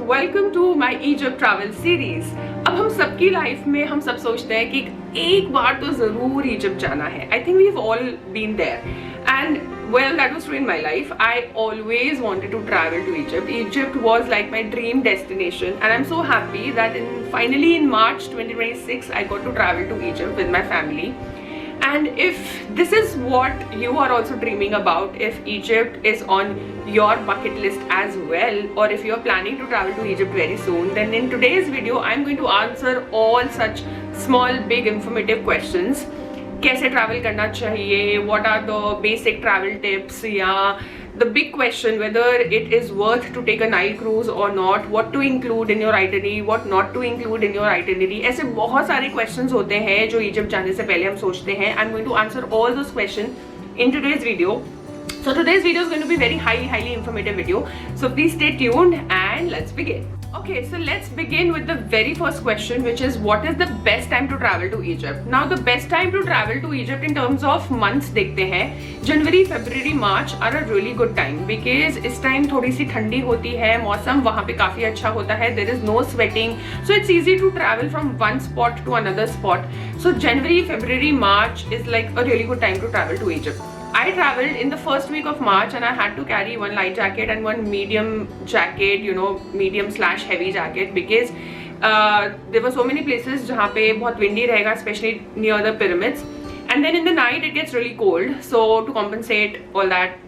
Welcome to my Egypt travel series. अब हम सबकी लाइफ में हम सब सोचते हैं कि एक बार तो जरूर इजिप्ट जाना है। I think we have all been there and well, that was true in my life. I always wanted to travel to Egypt. Egypt was like my dream destination, and I'm so happy that finally in March 2026 I got to travel to Egypt with my family. And if this is what you are also dreaming about, if Egypt is on your bucket list as well, or if you're planning to travel to Egypt very soon, then in today's video I'm going to answer all such small, big, informative questions. कैसे travel करना चाहिए, what are the basic travel tips, या the big question whether it is worth to take a Nile cruise or not, what to include in your itinerary, what not to include in your itinerary. ऐसे बहुत सारे questions होते हैं जो Egypt जाने से पहले हम सोचते हैं. I'm going to answer all those questions in today's video. So today's video is going to be very highly informative video. So please stay tuned and let's begin. Okay, so let's begin with the very first question, which is what is the best time to travel to Egypt? Now the best time to travel to Egypt in terms of months देखते हैं, January, February, March are a really good time because इस time थोड़ी सी ठंडी होती है, मौसम वहाँ पे काफी अच्छा होता है, there is no sweating, so it's easy to travel from one spot to another spot. So January, February, March is like a really good time to travel to Egypt. I traveled in the first week of March and I had to carry one light jacket and one medium jacket, you know, medium/heavy jacket because there were so many places जहाँ पे बहुत windy रहेगा, especially near the pyramids. And then in the night it gets really cold, so to compensate all that,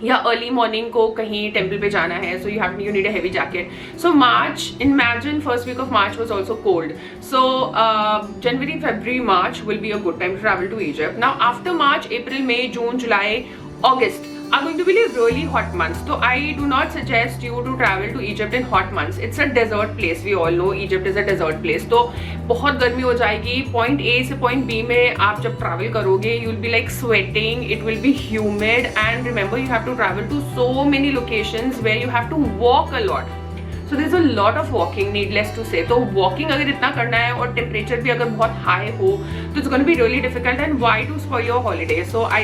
या early morning को कहीं temple पे जाना है, so you need a heavy jacket. So March, imagine first week of March was also cold. So January, February, March will be a good time to travel to Egypt. Now after March, April, May, June, July, August are going to be really hot months. So I do not suggest you to travel to Egypt in hot months. It's a desert place. We all know Egypt is a desert place. तो बहुत गर्मी हो जाएगी. Point A से Point B में आप जब travel करोगे, you will be like sweating. It will be humid. And remember, you have to travel to so many locations where you have to walk a lot. So there's a lot of walking, needless to say. तो walking अगर इतना करना है और temperature भी अगर बहुत high हो, तो it's going to be really difficult. And why to spoil your holiday? So I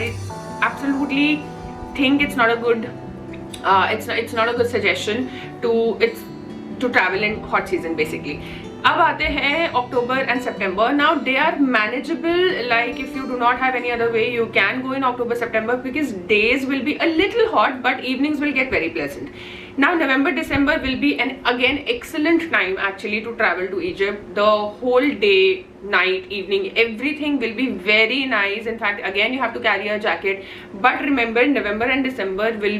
absolutely think it's not a good suggestion to travel in hot season basically. अब आते हैं October and September. Now they are manageable. Like if you do not have any other way, you can go in October, September because days will be a little hot but evenings will get very pleasant. Now November, December will be an again excellent time actually to travel to Egypt. The whole day, night, evening, everything will be very nice. In fact, again you have to carry a jacket. But remember, November and December will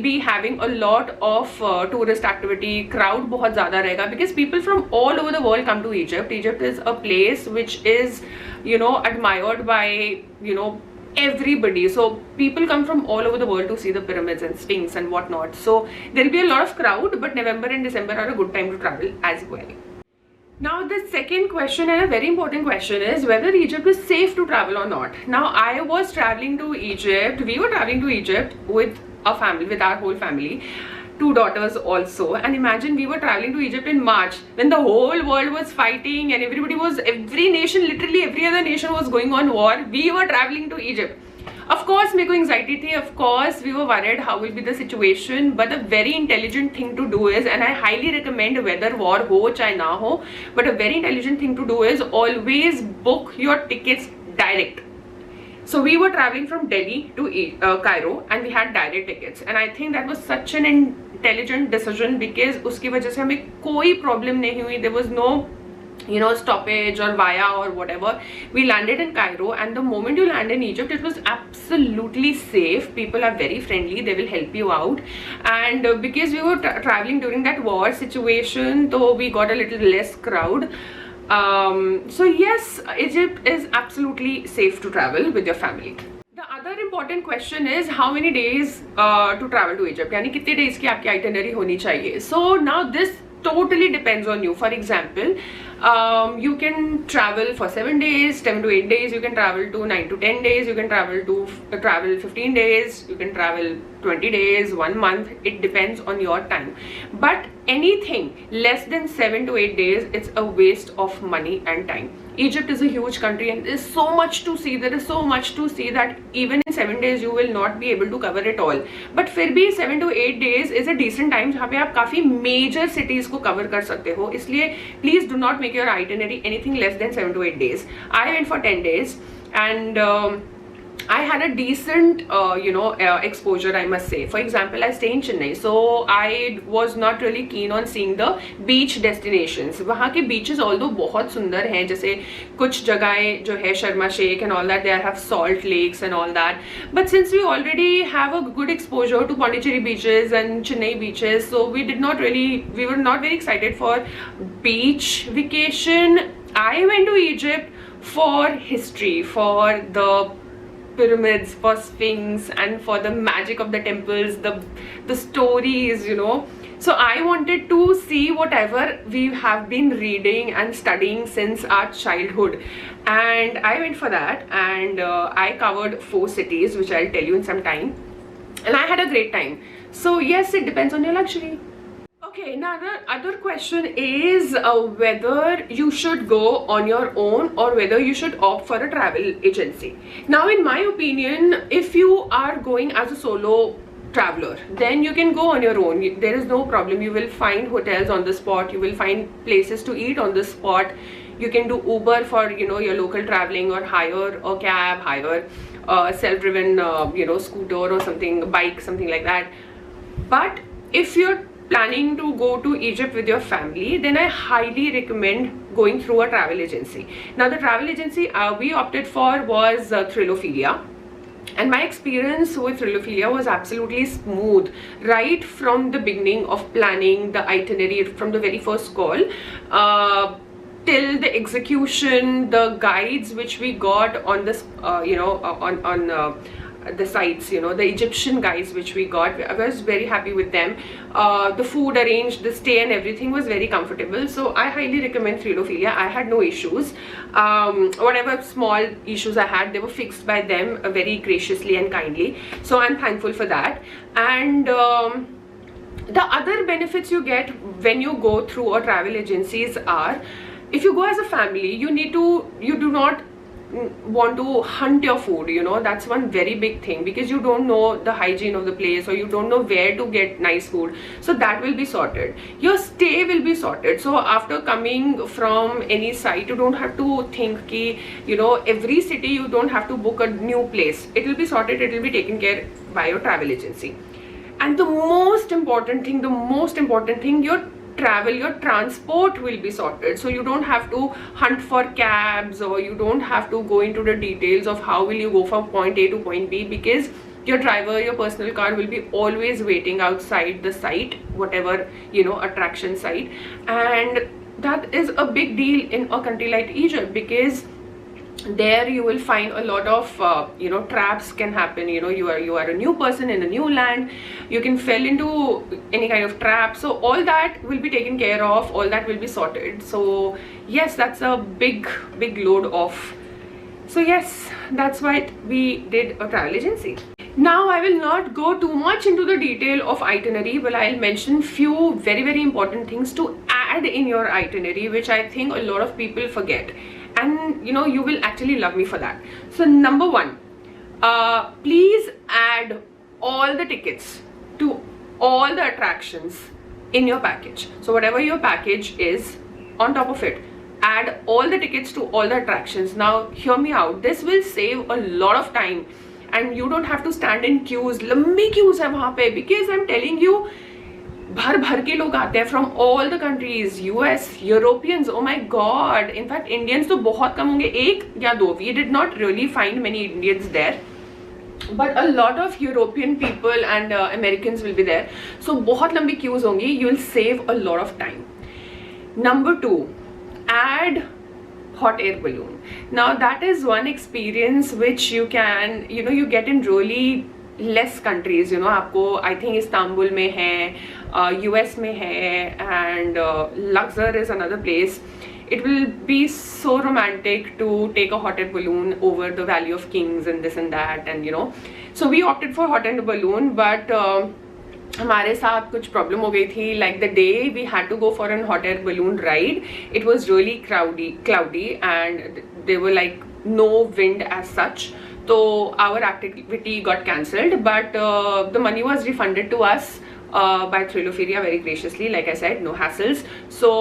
be having a lot of tourist activity. Crowd बहुत ज़्यादा रहेगा because people from all over the world come to Egypt. Egypt is a place which is, you know, admired by, you know, everybody. So people come from all over the world to see the pyramids and Sphinx and whatnot. So there will be a lot of crowd, but November and December are a good time to travel as well. Now the second question, and a very important question, is whether Egypt is safe to travel or not. Now I was traveling to Egypt. We were traveling to Egypt with a family, with our whole family, 2 daughters also. And imagine we were traveling to Egypt in March when the whole world was fighting and every nation, literally every other nation was going on war. We were traveling to Egypt. Of course मेरे को anxiety थी, of course we were worried how will be the situation, but a very intelligent thing to do is, and I highly recommend whether war हो चाहे ना हो, but a very intelligent thing to do is always book your tickets direct. So we were traveling from Delhi to Cairo and we had direct tickets, and I think that was such an intelligent decision because उसकी वजह से हमें कोई problem नहीं हुई. There was no, you know, stoppage or via or whatever. We landed in Cairo, and the moment you land in Egypt, it was absolutely safe. People are very friendly, they will help you out. And because we were traveling during that war situation, so we got a little less crowd. So yes, Egypt is absolutely safe to travel with your family. The other important question is how many days to travel to Egypt, यानी कितने days की आपकी itinerary होनी चाहिए. So now this totally depends on you. For example, you can travel for 7 days, 7 to 8 days, you can travel to 9 to 10 days, you can travel 15 days, you can travel 20 days, 1 month. It depends on your time. But anything less than 7 to 8 days, it's a waste of money and time. Egypt is a huge country and there's so much to see. There is so much to see that even in 7 days you will not be able to cover it all. But फिर भी 7 to 8 days is a decent time जहाँ पे आप काफी major cities को cover कर सकते हो. इसलिए please do not make your itinerary anything less than 7 to 8 days. I went for 10 days and I had a decent, exposure, I must say. For example, I stay in Chennai, so I was not really keen on seeing the beach destinations. वहाँ के beaches although बहुत सुंदर हैं, जैसे कुछ जगहें जो है Sharma Sheikh and all that, they have salt lakes and all that. But since we already have a good exposure to Pondicherry beaches and Chennai beaches, so we were not very excited for beach vacation. I went to Egypt for history, for the pyramids, for Sphinx, and for the magic of the temples, the stories, So I wanted to see whatever we have been reading and studying since our childhood, and I went for that, and I covered 4 cities, which I'll tell you in some time, and I had a great time. So yes, it depends on your luxury. Okay, now the other question is whether you should go on your own or whether you should opt for a travel agency. Now, in my opinion, if you are going as a solo traveler, then you can go on your own. There is no problem. You will find hotels on the spot. You will find places to eat on the spot. You can do Uber for your local traveling, or hire a cab, hire a self-driven scooter or something, bike, something like that. But if you're planning to go to Egypt with your family, then I highly recommend going through a travel agency. Now, the travel agency we opted for was Thrilophilia, and my experience with Thrilophilia was absolutely smooth right from the beginning of planning the itinerary, from the very first call till the execution. The guides which we got on this on the sites, the Egyptian guides which we got, I was very happy with them. The food arranged, the stay and everything was very comfortable, so I highly recommend Thrilophilia. I had no issues. Whatever small issues I had, they were fixed by them very graciously and kindly, so I'm thankful for that. And the other benefits you get when you go through a travel agencies are, if you go as a family, you do not want to hunt your food, that's one very big thing, because you don't know the hygiene of the place, or you don't know where to get nice food. So that will be sorted. Your stay will be sorted. So after coming from any site, you don't have to think ki, every city you don't have to book a new place. It will be sorted, it will be taken care by your travel agency. And the most important thing, your transport will be sorted. So you don't have to hunt for cabs, or you don't have to go into the details of how will you go from point A to point B, because your driver, your personal car will be always waiting outside the site, whatever attraction site. And that is a big deal in a country like Egypt, because there you will find a lot of traps can happen. You are a new person in a new land, you can fall into any kind of trap. So all that will be taken care of, all that will be sorted. So yes, that's a big load off. So yes, that's why we did a travel agency. Now I will not go too much into the detail of itinerary, but I'll mention few very important things to add in your itinerary, which I think a lot of people forget, and you will actually love me for that. So number 1, please add all the tickets to all the attractions in your package. So whatever your package is, on top of it, add all the tickets to all the attractions. Now hear me out, this will save a lot of time, and you don't have to stand in queues. लंबी queues है वहाँ पे, because I'm telling you, भर के लोग आते हैं from all the countries, US, Europeans, oh my god. In fact, Indians तो बहुत कम होंगे, 1 या 2. We did not really find many Indians there, but a lot of European people and Americans will be there. So बहुत लंबी queues होंगी, you will save a lot of time. Number 2, add hot air balloon. Now that is one experience which you can, you get in really less countries. आपको I think Istanbul में है, US में है, and Luxor is another place. It will be so romantic to take a hot air balloon over the Valley of Kings and this and that, and so we opted for hot air balloon. But हमारे साथ कुछ problem हो गई थी. Like the day we had to go for an hot air balloon ride, it was really cloudy and they were like no wind as such, so our activity got cancelled, but the money was refunded to us by Thrilophilia very graciously. Like I said, no hassles, so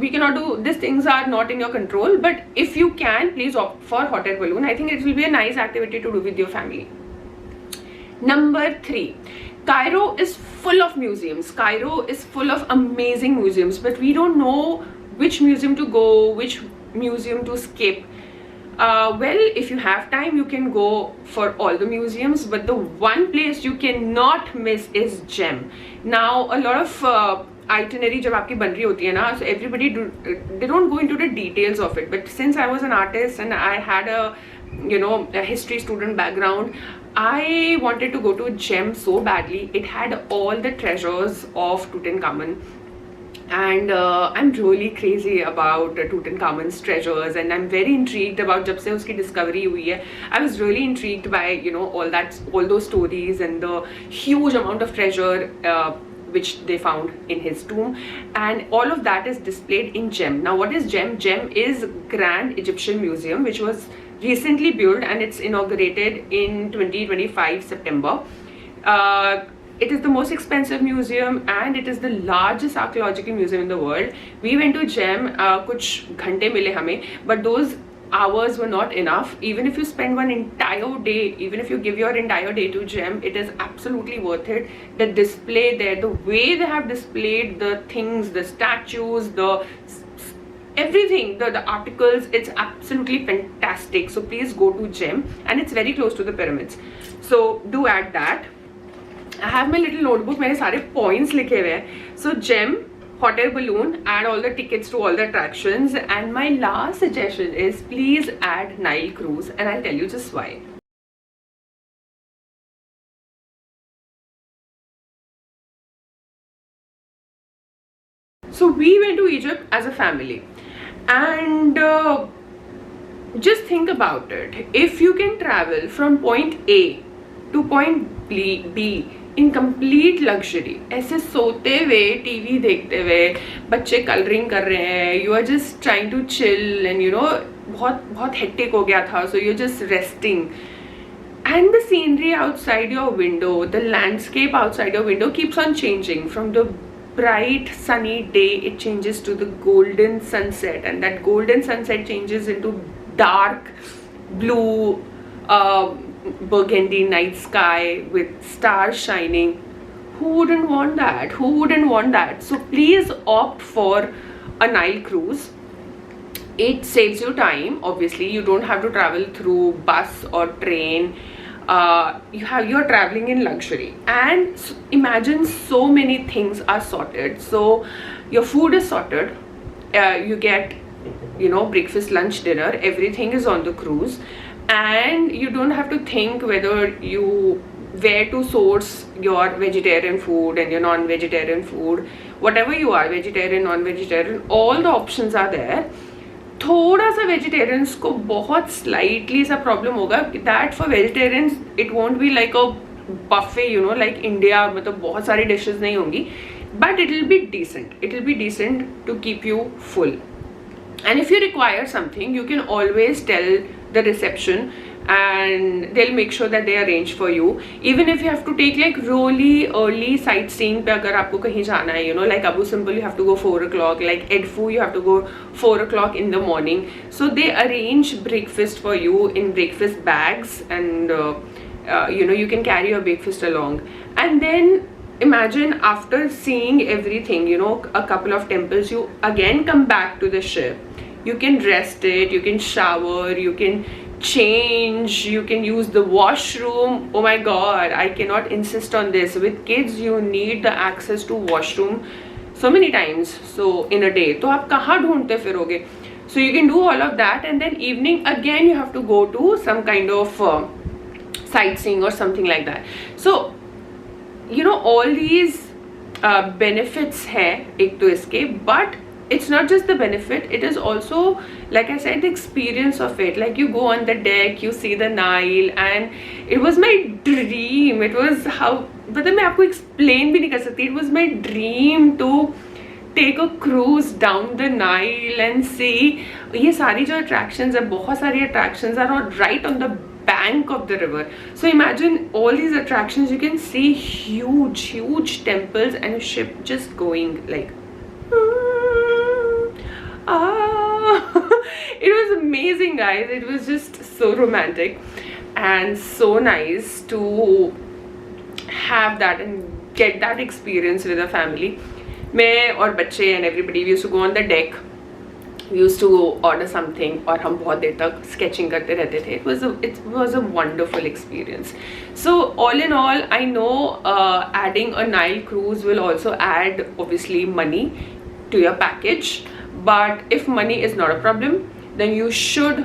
we cannot do these things, are not in your control, but if you can, please opt for hot air balloon. I think it will be a nice activity to do with your family. Number 3, Cairo is full of museums. Cairo is full of amazing museums, but we don't know which museum to go, which museum to skip. Well, if you have time, you can go for all the museums, but the one place you cannot miss is GEM. Now, a lot of itinerary जब आपकी बन रही होती है ना, so everybody they don't go into the details of it. But since I was an artist and I had a history student background, I wanted to go to GEM so badly. It had all the treasures of Tutankhamun. And I'm really crazy about Tutankhamun's treasures, and I'm very intrigued about जब से उसकी discovery हुई है. I was really intrigued by all those stories and the huge amount of treasure which they found in his tomb, and all of that is displayed in GEM. Now, what is GEM? GEM is Grand Egyptian Museum, which was recently built, and it's inaugurated in 2025 September. It is the most expensive museum and it is the largest archaeological museum in the world. We went to GEM, कुछ घंटे मिले हमें, but those hours were not enough. Even if you spend one entire day, even if you give your entire day to GEM, it is absolutely worth it. The display there, the way they have displayed the things, the statues, the everything, the articles, it's absolutely fantastic. So please go to GEM, and it's very close to the pyramids. So do add that. I have my little notebook, मेरे सारे points लिखे हुए हैं. So GEM, hot air balloon, add all the tickets to all the attractions, and my last suggestion is please add Nile cruise, and I'll tell you just why. So we went to Egypt as a family, and just think about it. If you can travel from point A to point B in complete luxury, ऐसे सोते हुए TV देखते हुए, बच्चे colouring कर रहे हैं, you are just trying to chill and बहुत बहुत हेक्टिक हो गया था, so you are just resting, and the scenery outside your window, the landscape outside your window keeps on changing. From the bright sunny day it changes to the golden sunset, and that golden sunset changes into dark blue burgundy night sky with stars shining. Who wouldn't want that? Who wouldn't want that? So please opt for a Nile cruise. It saves you time. Obviously you don't have to travel through bus or train. You're traveling in luxury, and imagine so many things are sorted. So your food is sorted, you get breakfast, lunch, dinner, everything is on the cruise, and you don't have to think where to source your vegetarian food and your non-vegetarian food. Whatever you are, vegetarian, non-vegetarian, all the options are there. थोड़ा सा vegetarians को बहुत slightly सा problem होगा, that for vegetarians it won't be like a buffet, like India, मतलब बहुत सारी dishes नहीं होंगी, but it will be decent to keep you full. And if you require something, you can always tell the reception and they'll make sure that they arrange for you. Even if you have to take like really early sightseeing पे अगर आपको कहीं जाना है, like Abu Simbel you have to go 4 o'clock, like Edfu you have to go 4 o'clock in the morning. So they arrange breakfast for you in breakfast bags, and you can carry your breakfast along. And then imagine after seeing everything, a couple of temples, you again come back to the ship. You can rest it, you can shower, you can change, you can use the washroom. Oh my god, I cannot insist on this. With kids you need the access to washroom so many times in a day. तो आप कहाँ ढूंढते फिरोगे? So you can do all of that, and then evening again you have to go to some kind of sightseeing or something like that. So all these benefits है एक तो इसके, but it's not just the benefit, it is also, like I said, the experience of it. Like you go on the deck, you see the Nile, and it was my dream. It was how मतलब मैं आपको explain भी नहीं कर सकती. It was my dream to take a cruise down the Nile and see. ये सारी जो अट्रैक्शंस है, बहुत सारी attractions are right on the bank of the river. So imagine all these attractions, you can see huge temples and a ship just going like it was amazing, guys. It was just so romantic and so nice to have that and get that experience with a family. मैं और बच्चे and everybody, we used to go on the deck. We used to order something और हम बहुत देर तक sketching करते रहते थे. It was a wonderful experience. So all in all, I know adding a Nile cruise will also add obviously money to your package. But if money is not a problem, then you should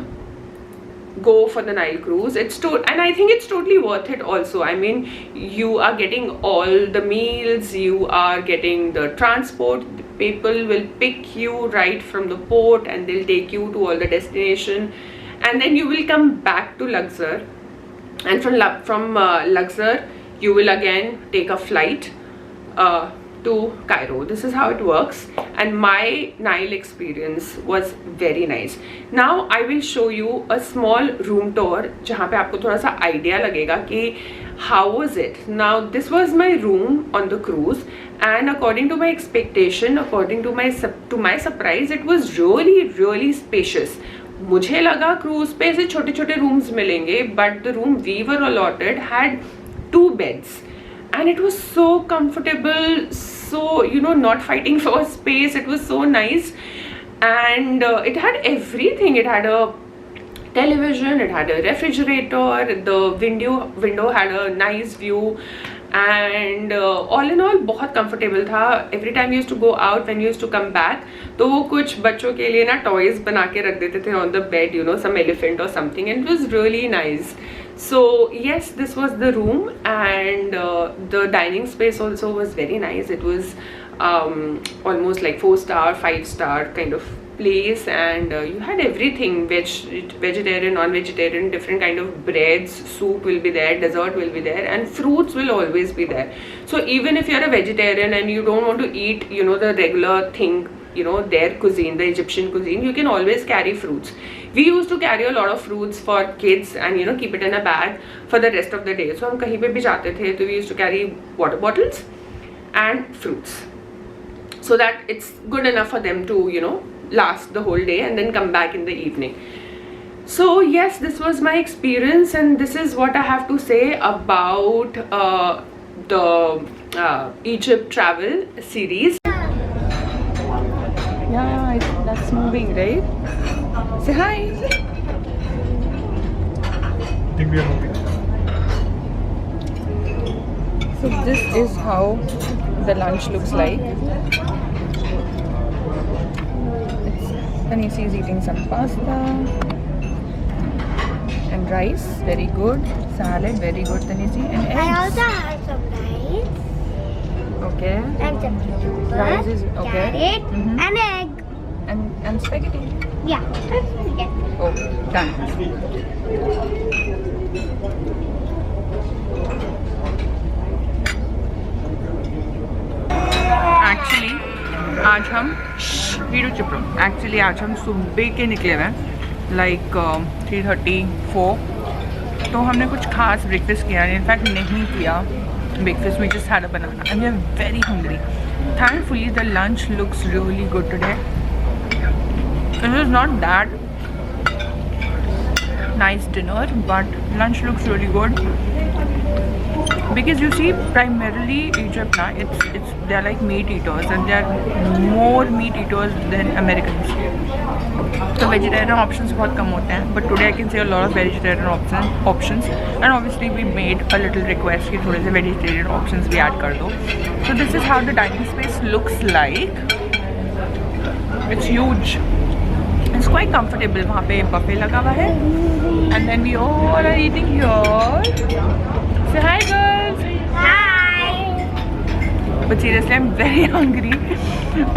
go for the Nile cruise. And I think it's totally worth it also. I mean, you are getting all the meals, you are getting the transport. People will pick you right from the port and they'll take you to all the destination, and then you will come back to Luxor, and from Luxor you will again take a flight to Cairo. This is how it works, and my Nile experience was very nice. Now I will show you a small room tour जहाँ पे आपको थोड़ा सा idea लगेगा कि how was it. Now this was my room on the cruise, and according to my expectation, according to my surprise, it was really spacious. मुझे लगा cruise पे ऐसे छोटे छोटे rooms मिलेंगे, but the room we were allotted had 2 beds. And it was so comfortable, so, you know, not fighting for space. It was so nice, and it had everything. It had a television, it had a refrigerator, the window had a nice view, and all in all बहुत comfortable था. Every time we used to go out, when we used to come back, तो वो कुछ बच्चों के लिए ना toys बना के रख देते थे on the bed, you know, some elephant or something, and it was really nice. So yes, this was the room, and the dining space also was very nice. It was almost like 4-star, 5-star kind of place, and you had everything, vegetarian, non-vegetarian, different kind of breads, soup will be there, dessert will be there, and fruits will always be there. So even if you're a vegetarian and you don't want to eat, you know, the regular thing, you know, their cuisine, the Egyptian cuisine, you can always carry fruits. We used to carry a lot of fruits for kids and, you know, keep it in a bag for the rest of the day. So हम कहीं पे भी जाते थे तो we used to carry water bottles and fruits, so that it's good enough for them to, you know, last the whole day and then come back in the evening. So yes, this was my experience, and this is what I have to say about the Egypt travel series. Yeah, that's moving, right? Say hi. I think we are moving. So this is how the lunch looks like. Tanisi is eating some pasta and rice, very good. Salad, very good, Tanisi. And eggs. I also have some rice. Okay. And some cucumber, Rice is okay. carrot, Mhm. and egg. And spaghetti. Yeah. Yeah. Oh, done. Actually, आज हम सुबह के निकले हुए हैं, like 3:34. तो हमने कुछ खास ब्रेकफास्ट किया नहीं, इनफैक्ट नहीं किया breakfast. We just had a banana and we are very hungry. Thankfully the lunch looks really good today. It was not that nice dinner, but lunch looks really good, because you see, primarily Egypt now, they are like meat eaters, and they are more meat eaters than Americans. So vegetarian options बहुत कम होते हैं, but today I can see a lot of vegetarian options, and obviously we made a little request कि थोड़े से vegetarian options भी add कर दो. So this is how the dining space looks like. It's huge. It's quite comfortable. वहाँ पे buffet लगा हुआ है, and then we all are eating here. Say hi, girls. Hi. But seriously I am very hungry.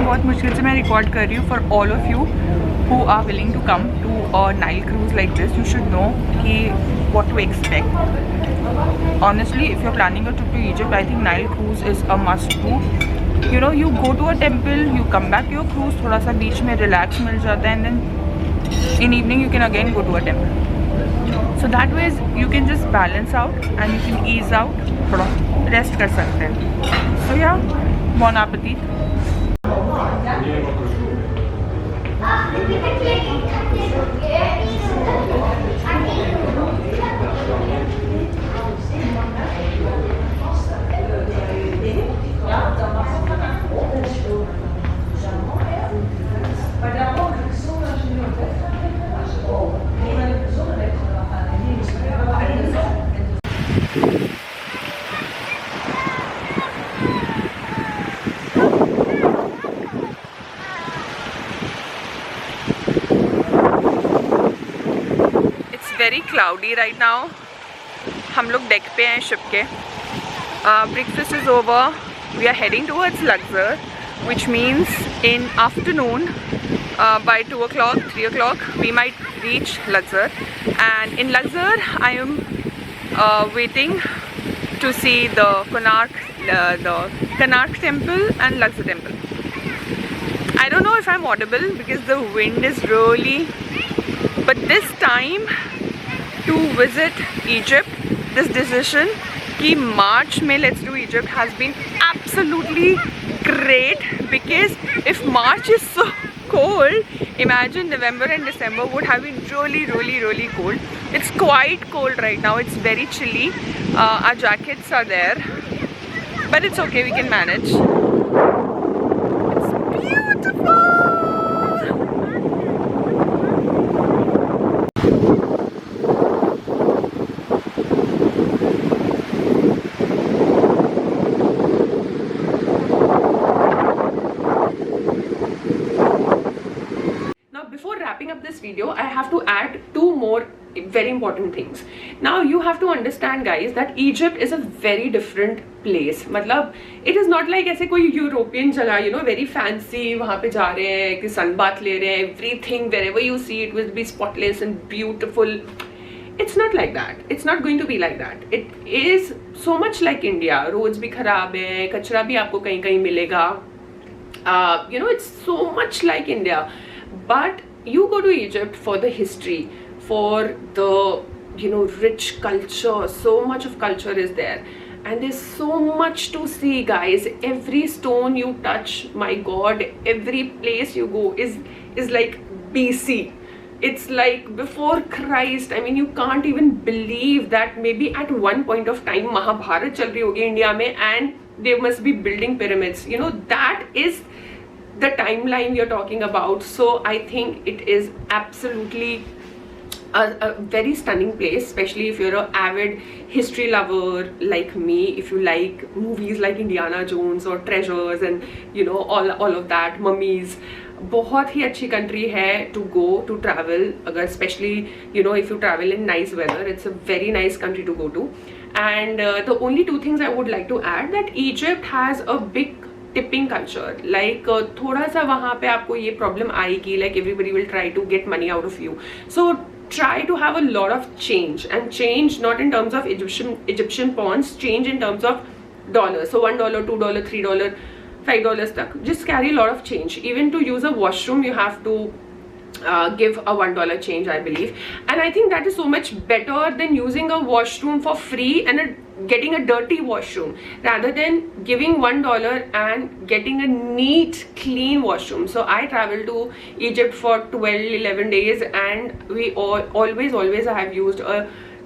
बहुत मुश्किल से मैं record कर रही हूँ. For all of you who are willing to come to a Nile cruise like this, you should know what to expect. Honestly, if you're planning a trip to Egypt, I think Nile cruise is a must do. You know, you go to a temple, you come back to your cruise, थोड़ा सा बीच में relax मिल जाता है, and then in evening you can again go to a temple. So that way you can just balance out and you can ease out, थोड़ा rest कर सकते हैं. So yeah, bon appetit. Very cloudy right now. हम लोग deck पे हैं ship के. Breakfast is over. We are heading towards Luxor, which means in afternoon by 2 o'clock, 3 o'clock we might reach Luxor, and in Luxor I am waiting to see the Konark temple and Luxor temple. I don't know if I'm audible because the wind is really, but this time to visit Egypt, this decision कि March में let's do Egypt has been absolutely great, because if March is so cold, imagine November and December would have been really cold. It's quite cold right now. It's very chilly. Our jackets are there, but it's okay, we can manage. It's beautiful. This video, I have to add 2 more very important things. Now you have to understand guys that Egypt is a very different place. मतलब it is not like ऐसे कोई European जगह, you know, very fancy, वहाँ पे जा रहे हैं कि सन बाथ ले रहे हैं, everything wherever you see it will be spotless and beautiful. It's not like that. It's not going to be like that. It is so much like India. roads भी खराब है, कचरा भी आपको कहीं कहीं मिलेगा. You know, it's so much like India. But you go to Egypt for the history, for the, you know, rich culture. So much of culture is there, and there's so much to see guys. Every stone you touch, my god, every place you go is like BC. It's like before Christ. I mean, you can't even believe that maybe at one point of time Mahabharat chal rahi hogi India mein, and they must be building pyramids. You know, that is the timeline we are talking about. So I think it is absolutely a very stunning place, especially if you're an avid history lover like me, if you like movies like Indiana Jones or Treasures and you know all of that, mummies. बहुत ही अच्छी country है to go to travel, अगर especially you know if you travel in nice weather, it's a very nice country to go to. And the only 2 things I would like to add, that Egypt has a big tipping culture. Like थोड़ा सा वहाँ पे आपको ये problem आएगी, like everybody will try to get money out of you. So try to have a lot of change, and change not in terms of Egyptian pounds, change in terms of dollars. So $1, $2, $3, $5 tak, just carry a lot of change. Even to use a washroom you have to give a $1 change, I believe. And I think that is so much better than using a washroom for free and getting a dirty washroom, rather than giving $1 and getting a neat clean washroom. So I traveled to Egypt for 12-11 days, and we always have used a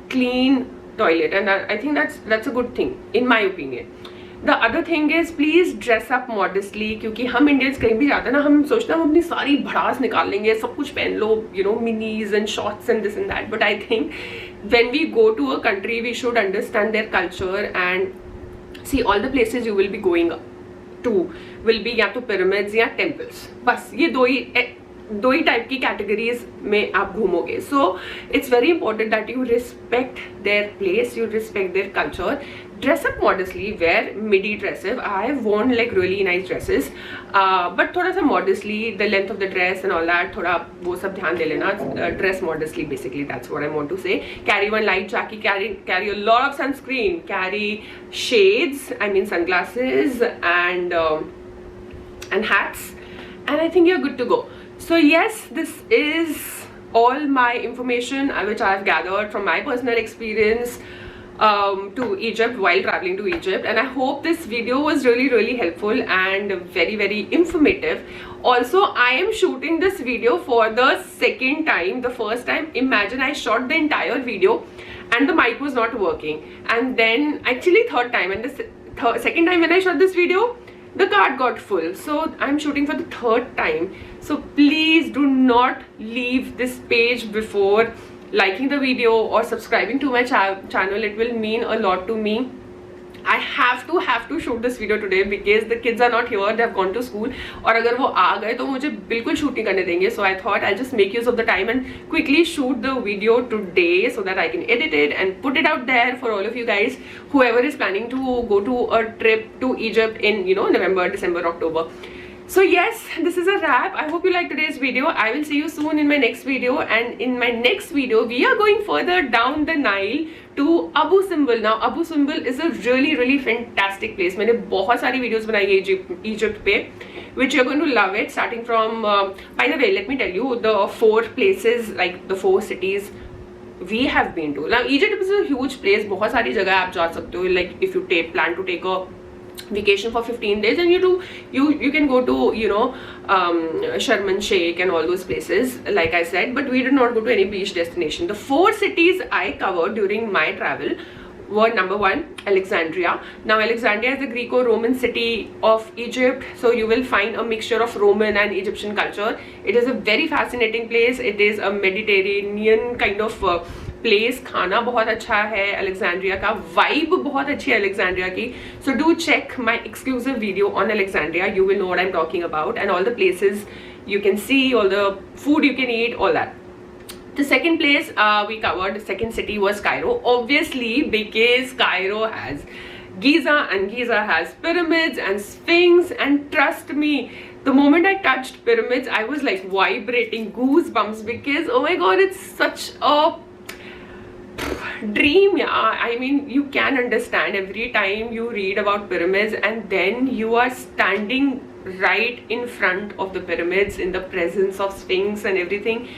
clean toilet, and I think that's a good thing in my opinion. The other thing is, please dress up modestly, क्योंकि हम Indians कहीं भी जाते हैं ना, हम सोचते हैं हम अपनी सारी भड़ास निकाल लेंगे, सब कुछ पहन लो, you know, minis and shorts and this and that. But I think when we go to a country, we should understand their culture and see all the places you will be going to will be या तो pyramids या temples. बस ये दो ही type की categories में आप घूमोगे. So it's very important that you respect their place, you respect their culture. dress up modestly, wear midi dresses. I have worn like really nice dresses, but थोड़ा सा modestly, the length of the dress and all that, थोड़ा वो सब ध्यान दे लेना. Dress modestly, basically, that's what I want to say. Carry one light jacket, carry a lot of sunscreen, carry shades, I mean sunglasses, and hats, and I think you're good to go. So yes, this is all my information which I have gathered from my personal experience to Egypt while traveling to Egypt, and I hope this video was really helpful and very informative. Also, I am shooting this video for the second time. The first time, imagine I shot the entire video and the mic was not working, and then actually third time, and the second time when I shot this video, the card got full. So I'm shooting for the third time. So please do not leave this page before liking the video or subscribing to my channel. It will mean a lot to me. I have to shoot this video today because the kids are not here, they have gone to school, और अगर वो आ गए तो मुझे बिल्कुल shoot नहीं करने देंगे. So I thought I'll just make use of the time and quickly shoot the video today so that I can edit it and put it out there for all of you guys, whoever is planning to go to a trip to Egypt in, you know, November, December, October. So yes, this is a wrap. I hope you liked today's video. I will see you soon in my next video, and in my next video we are going further down the Nile to Abu Simbel. Now Abu Simbel is a really fantastic place. मैंने बहुत सारी videos बनाई है Egypt पे, which you're going to love it. Starting from by the way, let me tell you the 4 places, like the 4 cities we have been to. Now Egypt is a huge place. बहुत सारी जगह आप जा सकते हो. Like if you plan to take a vacation for 15 days, and you can go to, you know, Sharm el Sheikh and all those places, like I said, but we did not go to any beach destination. The 4 cities I covered during my travel were: number 1, Alexandria. Now Alexandria is the Greco-Roman city of Egypt, so you will find a mixture of Roman and Egyptian culture. It is a very fascinating place. It is a Mediterranean kind of place. खाना बहुत अच्छा है Alexandria का, vibe बहुत अच्छी है Alexandria की. So do check my exclusive video on Alexandria. You will know what I'm talking about, and all the places you can see, all the food you can eat, all that. The second place we covered, the second city, was Cairo, obviously because Cairo has Giza, and Giza has pyramids and Sphinx, and trust me, the moment I touched pyramids I was like vibrating, goosebumps, because oh my god, it's such a dream. Yeah, I mean, you can understand every time you read about pyramids and then you are standing right in front of the pyramids in the presence of Sphinx and everything.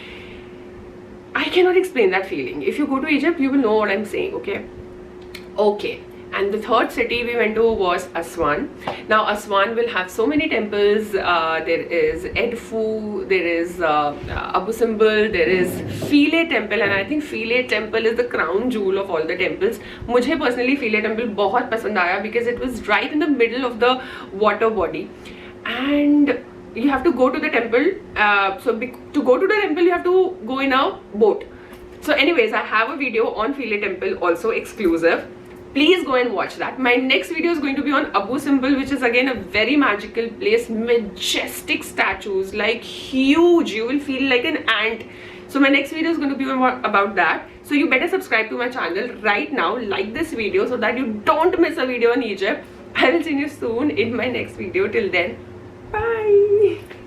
I cannot explain that feeling. If you go to Egypt, you will know what I'm saying. Okay. And the third city we went to was Aswan. Now Aswan will have so many temples. There is Edfu, there is Abu Simbel, there is Philae temple, and I think Philae temple is the crown jewel of all the temples. मुझे personally Philae temple बहुत पसंद आया because it was right in the middle of the water body, and you have to go to the temple. To go to the temple you have to go in a boat. So anyways, I have a video on Philae temple also, exclusive. Please go and watch that. My next video is going to be on Abu Simbel, which is again a very magical place. Majestic statues, like huge. You will feel like an ant. So my next video is going to be about that. So you better subscribe to my channel right now. Like this video so that you don't miss a video on Egypt. I will see you soon in my next video. Till then, bye.